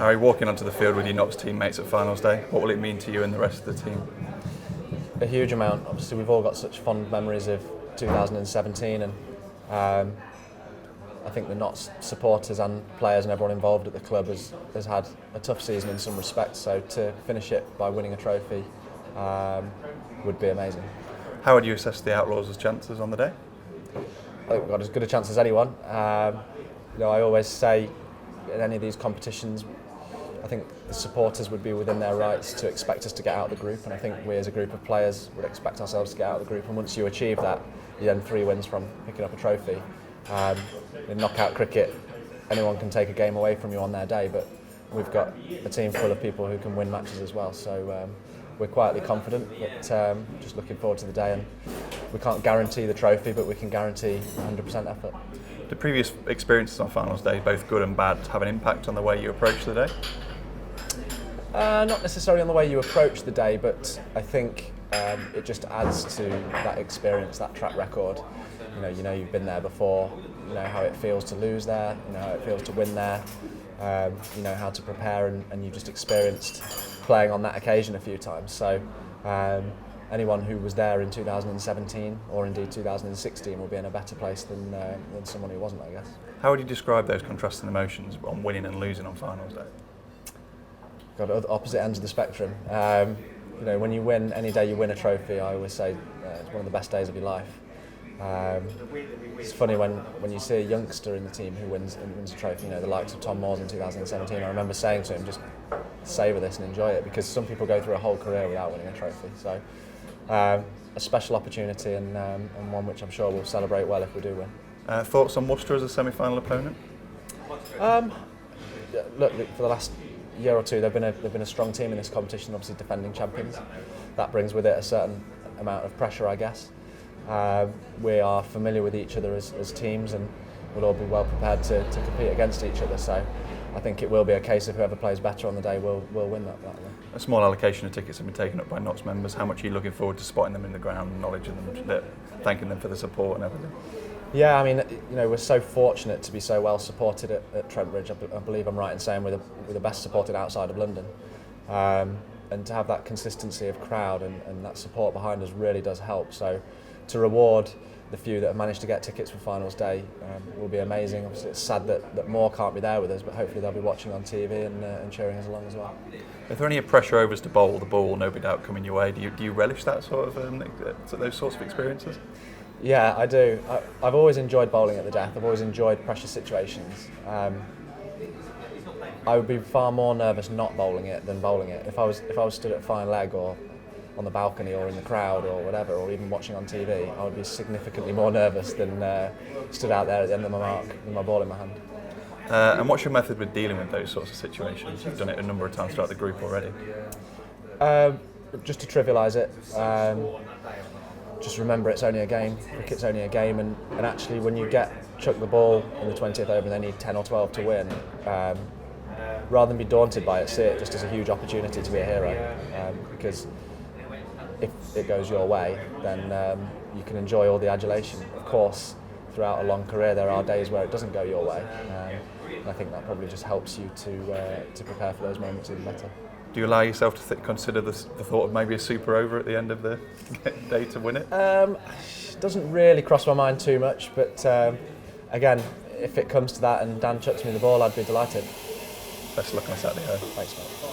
Harry, walking onto the field with your Notts teammates at finals day, what will it mean to you and the rest of the team? A huge amount. Obviously, we've all got such fond memories of 2017, and I think the Notts supporters and players and everyone involved at the club has had a tough season in some respects. So to finish it by winning a trophy would be amazing. How would you assess the Outlaws' chances on the day? I think we've got as good a chance as anyone. I always say in any of these competitions, I think the supporters would be within their rights to expect us to get out of the group, and I think we as a group of players would expect ourselves to get out of the group. And once you achieve that, you then 3 wins from picking up a trophy. In knockout cricket, anyone can take a game away from you on their day, but we've got a team full of people who can win matches as well. So we're quietly confident, but just looking forward to the day. And we can't guarantee the trophy, but we can guarantee 100% effort. Do previous experiences on finals day, both good and bad, have an impact on the way you approach the day? Not necessarily on the way you approach the day, but I think it just adds to that experience, that track record. You know you've been there before. You know how it feels to lose there. You know how it feels to win there. You know how to prepare, and you've just experienced playing on that occasion a few times. So anyone who was there in 2017 or indeed 2016 will be in a better place than someone who wasn't, I guess. How would you describe those contrasting emotions on winning and losing on finals day? Got opposite ends of the spectrum. When you win, any day you win a trophy, I always say it's one of the best days of your life. It's funny when you see a youngster in the team who wins a trophy, the likes of Tom Moores in 2017. I remember saying to him, just savour this and enjoy it, because some people go through a whole career without winning a trophy. So a special opportunity, and one which I'm sure we'll celebrate well if we do win. Thoughts on Worcester as a semi-final opponent? Look, for the last year or two, they've been a strong team in this competition. Obviously, defending champions. That brings with it a certain amount of pressure, I guess. We are familiar with each other as teams, and we'll all be well prepared to compete against each other. So I think it will be a case of whoever plays better on the day will win that one. A small allocation of tickets have been taken up by Notts members. How much are you looking forward to spotting them in the ground, knowledge of them, thanking them for the support and everything? Yeah, I mean, we're so fortunate to be so well supported at Trent Bridge. I believe I'm right in saying we're the best supported outside of London. And to have that consistency of crowd and that support behind us really does help. So to reward the few that have managed to get tickets for finals day will be amazing. Obviously, it's sad that more can't be there with us, but hopefully they'll be watching on TV and cheering us along as well. Is there any pressure over us to bowl the ball, no doubt coming your way? Do you relish that sort of those sorts of experiences? Yeah, I do. I've always enjoyed bowling at the death. I've always enjoyed pressure situations. I would be far more nervous not bowling it than bowling it. If I was stood at fine leg or on the balcony or in the crowd or whatever, or even watching on TV, I would be significantly more nervous than stood out there at the end of my mark with my ball in my hand. And what's your method with dealing with those sorts of situations? You've done it a number of times throughout the group already. Just to trivialise it. Just remember it's only a game. Cricket's only a game, and actually when you chuck the ball in the 20th over and they need 10 or 12 to win, rather than be daunted by it, see it just as a huge opportunity to be a hero. Because if it goes your way, then you can enjoy all the adulation. Of course, throughout a long career there are days where it doesn't go your way, and I think that probably just helps you to prepare for those moments even better. Do you allow yourself to consider the thought of maybe a super over at the end of the day to win it? Doesn't really cross my mind too much, but again, if it comes to that and Dan chucks me the ball, I'd be delighted. Best of luck on Saturday. Thanks, mate.